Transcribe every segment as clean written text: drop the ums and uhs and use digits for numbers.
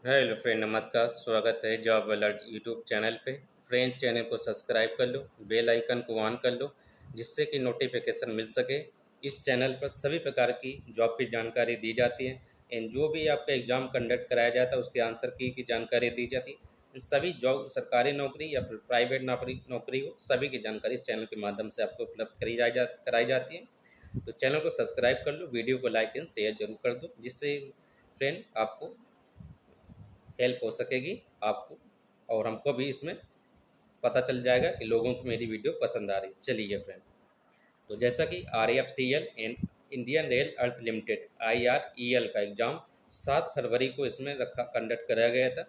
Hello friend, नमस्कार। स्वागत है जॉब अलर्ट यूट्यूब चैनल पे। फ्रेंड, चैनल को सब्सक्राइब कर लो, बेल आइकन को ऑन कर लो, जिससे कि नोटिफिकेशन मिल सके। इस चैनल पर सभी प्रकार की जॉब की जानकारी दी जाती है एंड जो भी आपका एग्ज़ाम कंडक्ट कराया जाता है उसके आंसर की जानकारी दी जाती है। इन सभी जॉब, सरकारी नौकरी या फिर प्राइवेट नौकरी नौकरी हो, सभी की जानकारी इस चैनल के माध्यम से आपको उपलब्ध कराई जाती है। तो चैनल को सब्सक्राइब कर लो, वीडियो को लाइक एंड शेयर जरूर कर दो, जिससे फ्रेंड आपको हेल्प हो सकेगी आपको, और हमको भी इसमें पता चल जाएगा कि लोगों को मेरी वीडियो पसंद आ रही है। चलिए फ्रेंड, तो जैसा कि RAFCL and Indian rail earth limited IREL का एग्ज़ाम 7 फरवरी को इसमें रखा कंडक्ट कराया गया था,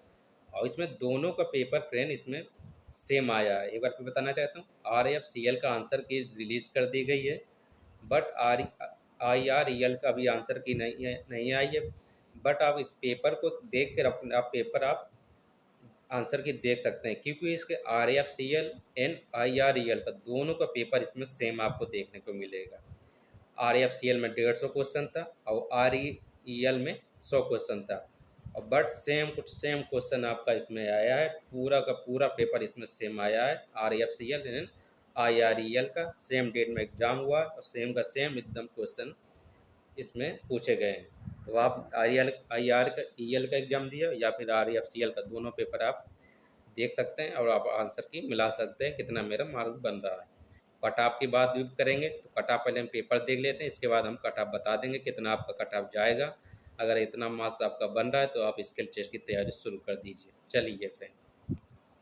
और इसमें दोनों का पेपर फ्रेंड इसमें सेम आया है। एक बार मैं बताना चाहता हूँ, RAFCL का आंसर की रिलीज कर दी गई है, बट IREL का अभी आंसर की नहीं आई है। बट आप इस पेपर को देख कर अपना पेपर आप आंसर की देख सकते हैं, क्योंकि इसके RAFCL एंड IREL का दोनों का पेपर इसमें सेम आपको देखने को मिलेगा। RAFCL में 150 क्वेश्चन था और REL में 100 क्वेश्चन था, और बट सेम क्वेश्चन आपका इसमें आया है। पूरा का पूरा पेपर इसमें सेम आया है। RAFCL एंड IREL का सेम डेट में एग्जाम हुआ और सेम का सेम एकदम क्वेश्चन इसमें पूछे गए हैं। तो आप IR का एग्ज़ाम दिया या फिर RAFCL का, दोनों पेपर आप देख सकते हैं और आप आंसर की मिला सकते हैं कितना मेरा मार्क बन रहा है। कट ऑफ की बात भी करेंगे तो कट ऑफ पहले हम पेपर देख लेते हैं, इसके बाद हम कट ऑफ बता देंगे कितना आपका कट ऑफ जाएगा। अगर इतना मार्क्स आपका बन रहा है तो आप स्किल टेस्ट की तैयारी शुरू कर दीजिए। चलिए फ्रेंड,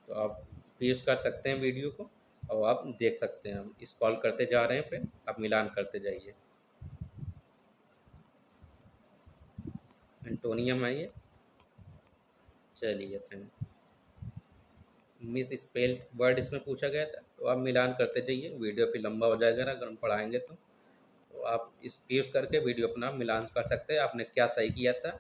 तो आप यूज़ कर सकते हैं वीडियो को और आप देख सकते हैं। हम इस कॉल करते जा रहे हैं फ्रेंड, आप मिलान करते जाइए। एंटोनियम आइए। चलिए फ्रेंड, मिस स्पेल वर्ड इसमें पूछा गया था, तो आप मिलान करते जाइए। वीडियो फिर लंबा हो जाएगा ना अगर हम पढ़ाएंगे तो आप इस यूज़ करके वीडियो अपना मिलान कर सकते हैं आपने क्या सही किया था।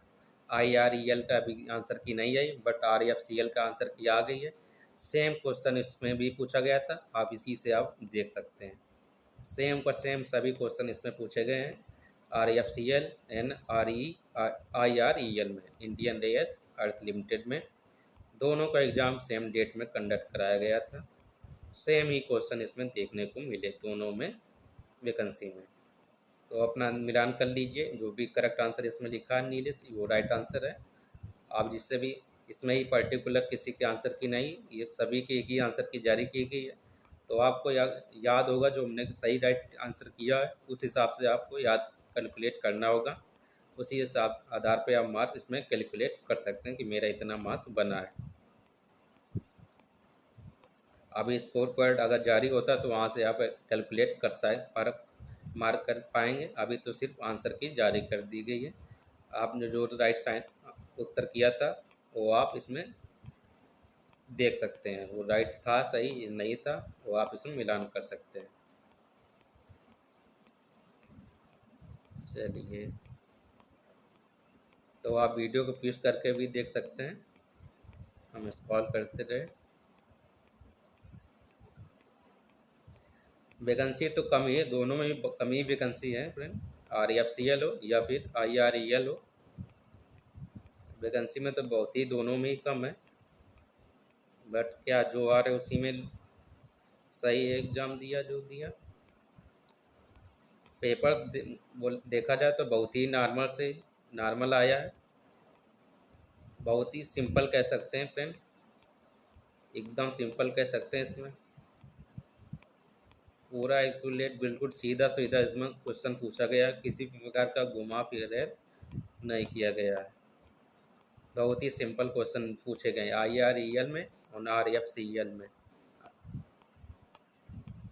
IREL का अभी आंसर की नहीं आई, बट RAFCL का आंसर की आ गई है। सेम क्वेश्चन इसमें भी पूछा गया था, आप इसी से आप देख सकते हैं। सेम का सेम सभी क्वेश्चन इसमें पूछे गए हैं। RAFCL एंड IREL में, इंडियन रेयर अर्थ लिमिटेड में, दोनों का एग्ज़ाम सेम डेट में कंडक्ट कराया गया था। सेम ही क्वेश्चन इसमें देखने को मिले दोनों में वैकेंसी में। तो अपना मिलान कर लीजिए, जो भी करेक्ट आंसर इसमें लिखा है नीले से वो राइट आंसर है। आप जिससे भी, इसमें ही पर्टिकुलर किसी के आंसर की नहीं, ये सभी के एक ही आंसर की जारी की गई है। तो आपको याद होगा जो हमने सही राइट आंसर किया है उस हिसाब से आपको याद कैलकुलेट करना होगा। उसी हिसाब आधार पे आप मार्क्स इसमें कैलकुलेट कर सकते हैं कि मेरा इतना मार्क्स बना है। अभी स्कोर कार्ड अगर जारी होता तो वहाँ से आप कैलकुलेट कर मार्क कर पाएंगे। अभी तो सिर्फ आंसर की जारी कर दी गई है। आपने जो राइट साइन उत्तर किया था वो आप इसमें देख सकते हैं, वो राइट था सही नहीं था, वो आप इसमें मिलान कर सकते हैं। चलिए, तो आप वीडियो को पॉज करके भी देख सकते हैं। हम स्क्रॉल करते रहे। वैकेंसी तो कम ही है, दोनों में ही कम ही वैकेंसी है फ्रेंड। RAFCL हो या फिर IREL हो, वैकेंसी में तो बहुत ही दोनों में ही कम है। बट क्या जो आ रहे उसी में सही एग्ज़ाम दिया जो दिया। पेपर देखा जाए तो बहुत ही नॉर्मल आया है। बहुत ही सिंपल कह सकते हैं फ्रेंड, एकदम सिंपल कह सकते हैं। इसमें पूरा एक्यूरेट, बिल्कुल सीधा सीधा इसमें क्वेश्चन पूछा गया है, किसी भी प्रकार का घुमा फिर नहीं किया गया है। बहुत ही सिंपल क्वेश्चन पूछे गए IREL में और RAFCL में।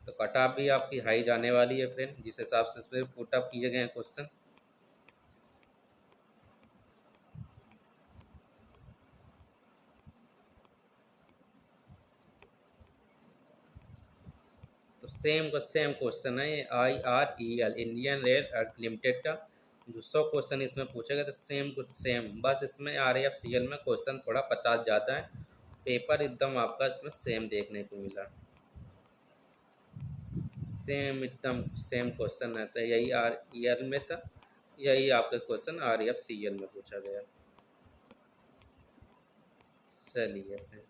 तो कट ऑफ भी आपकी हाई जाने वाली है फ्रेंड, जिस हिसाब से इसमें पुट अप किए गए हैं क्वेश्चन। तो सेम क्वेश्चन है ये IREL, इंडियन रेल अर्थ लिमिटेड का। जो 100 क्वेश्चन इसमें पूछे गए थे, सेम कुछ सेम, बस इसमें RAFCL में क्वेश्चन थोड़ा 50 ज़्यादा है। पेपर एकदम आपका इसमें सेम देखने को मिला। सेम एकदम सेम क्वेश्चन है, तो यही REL में था, यही आपका क्वेश्चन RAFCL में पूछा गया। चलिए फिर,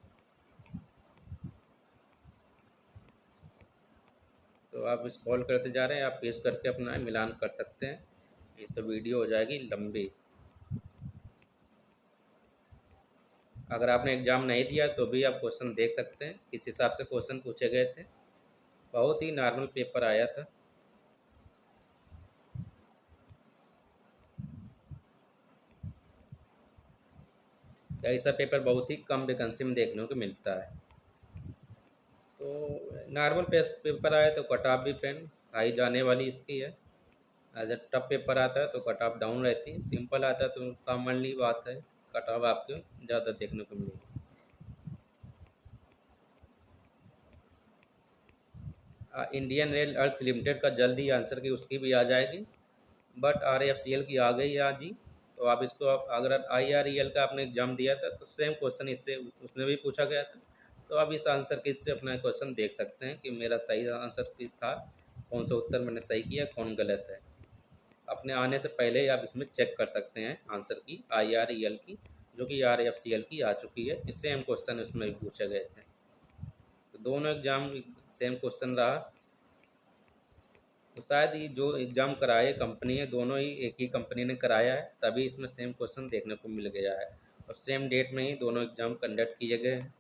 तो आप स्क्रॉल करते जा रहे हैं, आप पेस्ट करके अपना मिलान कर सकते हैं। ये तो वीडियो हो जाएगी लंबी। अगर आपने एग्ज़ाम नहीं दिया तो भी आप क्वेश्चन देख सकते हैं, किस हिसाब से क्वेश्चन पूछे गए थे। बहुत ही नॉर्मल पेपर आया था। ऐसा पेपर बहुत ही कम वैकेंसी में देखने को मिलता है। तो नॉर्मल पेपर आया तो कट ऑफ भी फ्रेंड हाई जाने वाली इसकी है। अगर टफ पेपर आता है तो कट ऑफ डाउन रहती है, सिंपल आता है तो कॉमनली बात है कट ऑफ आपको ज़्यादा देखने को मिलेगी। इंडियन रेल अर्थ लिमिटेड का जल्दी आंसर की उसकी भी आ जाएगी, बट RAFCL की आ गई आज ही। तो आप इसको अगर IREL का आपने एग्जाम दिया था तो सेम क्वेश्चन इससे उसमें भी पूछा गया था। तो आप इस आंसर की इससे अपना क्वेश्चन देख सकते हैं कि मेरा सही आंसर की था, कौन सा उत्तर मैंने सही किया, कौन गलत है। अपने आने से पहले ही आप इसमें चेक कर सकते हैं आंसर की IREL की, जो कि RAFCL की आ चुकी है। इससे हम क्वेश्चन उसमें भी पूछे गए थे। तो दोनों एग्जाम सेम क्वेश्चन रहा। तो शायद ये जो एग्ज़ाम कराए कंपनी है, दोनों ही एक ही कंपनी ने कराया है, तभी इसमें सेम क्वेश्चन देखने को मिल गया है और सेम डेट में ही दोनों एग्ज़ाम कंडक्ट किए गए हैं।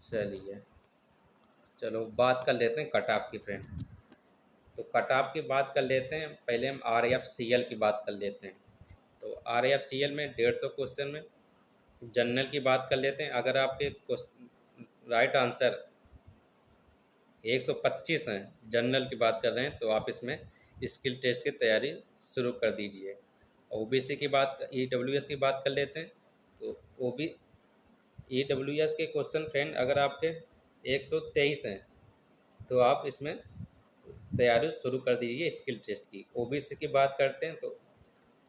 चलिए, चलो बात कर लेते हैं कट ऑफ की फ्रेंड। तो कट ऑफ की बात कर लेते हैं, पहले हम RAFCL की बात कर लेते हैं। तो RAFCL में 150 क्वेश्चन में जनरल की बात कर लेते हैं। अगर आपके राइट आंसर 125 हैं, जनरल की बात कर रहे हैं, तो आप इसमें स्किल टेस्ट की तैयारी शुरू कर दीजिए। OBC की बात, EWS की बात कर लेते हैं। तो EWS के क्वेश्चन फ्रेंड अगर आपके 123 हैं तो आप इसमें तैयारी शुरू कर दीजिए स्किल टेस्ट की। OBC की बात करते हैं तो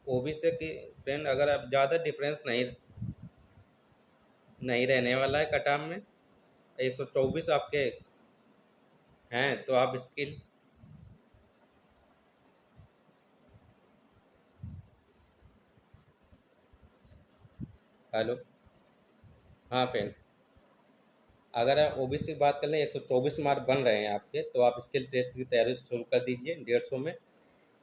OBC की फ्रेंड अगर आप ज़्यादा डिफरेंस नहीं नहीं रहने वाला है कट ऑफ में, 124 आपके हैं तो आप स्किल। हेलो, हाँ फ्रेंड, अगर आप OBC की बात कर लें 124 मार्क बन रहे हैं आपके, तो आप स्किल टेस्ट की तैयारी शुरू कर दीजिए 150 में।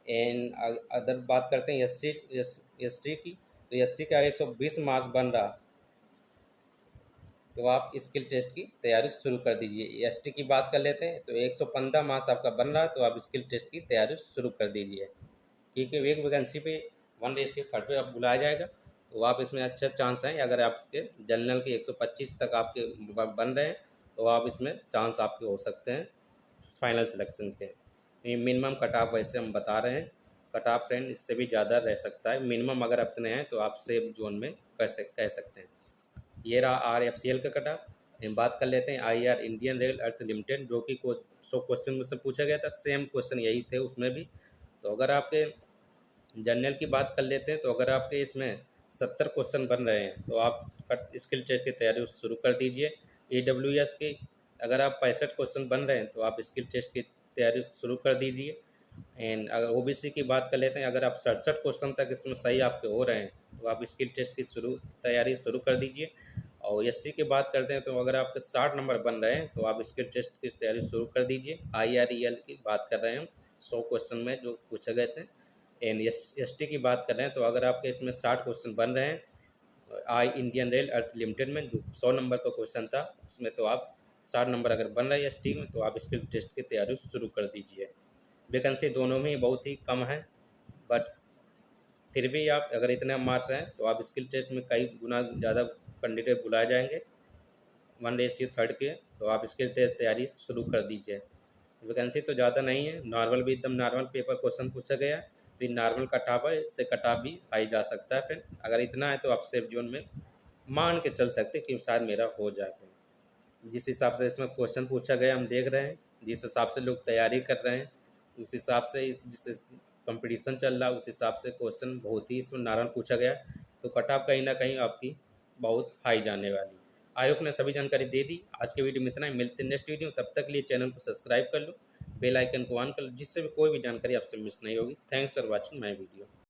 एंड अदर बात करते हैं एस टी की, तो SC का 120 मार्क्स बन रहा, तो आप स्किल टेस्ट की तैयारी शुरू कर दीजिए। ST की बात कर लेते हैं तो 115 मार्क्स आपका बन रहा है, तो आप स्किल टेस्ट की तैयारी शुरू कर दीजिए, क्योंकि एक वैकेंसी पे 1:30 पे आप बुलाया जाएगा। तो आप इसमें अच्छा चांस है, अगर आपके जनरल के 125 तक आपके बन रहे हैं तो आप इसमें चांस आपके हो सकते हैं फाइनल सिलेक्शन के। ये मिनिमम कट ऑफ वैसे हम बता रहे हैं, कट ऑफ फ्रेंड इससे भी ज़्यादा रह सकता है। मिनिमम अगर अपने हैं तो आप सेफ जोन में कह सकते हैं। ये रहा RAFCL का कट ऑफ। हम बात कर लेते हैं IR इंडियन रेल अर्थ लिमिटेड, जो कि 100 क्वेश्चन में से पूछा गया था, सेम क्वेश्चन यही थे उसमें भी। तो अगर आपके जनरल की बात कर लेते हैं तो अगर आपके इसमें 70 क्वेश्चन बन रहे हैं तो आप स्किल टेस्ट की तैयारी शुरू कर दीजिए। EWS की अगर आप 65 क्वेश्चन बन रहे हैं तो आप स्किल टेस्ट की तैयारी शुरू कर दीजिए। एंड अगर OBC की बात कर लेते हैं, अगर आप 67 क्वेश्चन तक इसमें सही आपके हो रहे हैं तो आप स्किल टेस्ट की तैयारी शुरू कर दीजिए। और SC की बात करते हैं तो अगर आपके 60 नंबर बन रहे हैं तो आप स्किल टेस्ट की तैयारी शुरू कर दीजिए। IREL की बात कर रहे हैं हम, 100 क्वेश्चन में जो पूछे गए थे। एंड ST की बात कर रहे हैं तो अगर आपके इसमें 60 क्वेश्चन बन रहे हैं इंडियन रेल अर्थ लिमिटेड में जो 100 नंबर का क्वेश्चन था उसमें, तो आप 60 नंबर अगर बन रहा है ST में तो आप स्किल टेस्ट की तैयारी शुरू कर दीजिए। वैकेंसी दोनों में ही बहुत ही कम है, बट फिर भी आप अगर इतने मार्क्स हैं तो आप स्किल टेस्ट में कई गुना ज़्यादा कैंडिडेट बुलाए जाएंगे 1:3 के। तो आप इसकी तैयारी शुरू कर दीजिए। वैकेंसी तो ज़्यादा नहीं है, नॉर्मल भी एकदम नॉर्मल पेपर क्वेश्चन पूछा गया है, तो ये नॉर्मल कट ऑफ है, इससे कट ऑफ भी हाई जा सकता है। फिर अगर इतना है तो आप सेफ जोन में मान के चल सकते हैं कि शायद मेरा हो जाए। फिर जिस हिसाब से इसमें क्वेश्चन पूछा गया हम देख रहे हैं, जिस हिसाब से लोग तैयारी कर रहे हैं, उस हिसाब से जिस कंपटीशन चल रहा है उस हिसाब से क्वेश्चन बहुत ही इसमें नॉर्मल पूछा गया है, तो कट ऑफ कहीं ना कहीं आपकी बहुत हाई जाने वाली। आयोग ने सभी जानकारी दे दी। आज के वीडियो में इतना ही, मिलते हैं नेक्स्ट वीडियो, तब तक के लिए चैनल को सब्सक्राइब कर लो, बेल आइकन को ऑन कर लो, जिससे भी कोई भी जानकारी आपसे मिस नहीं होगी। Thanks for watching my video.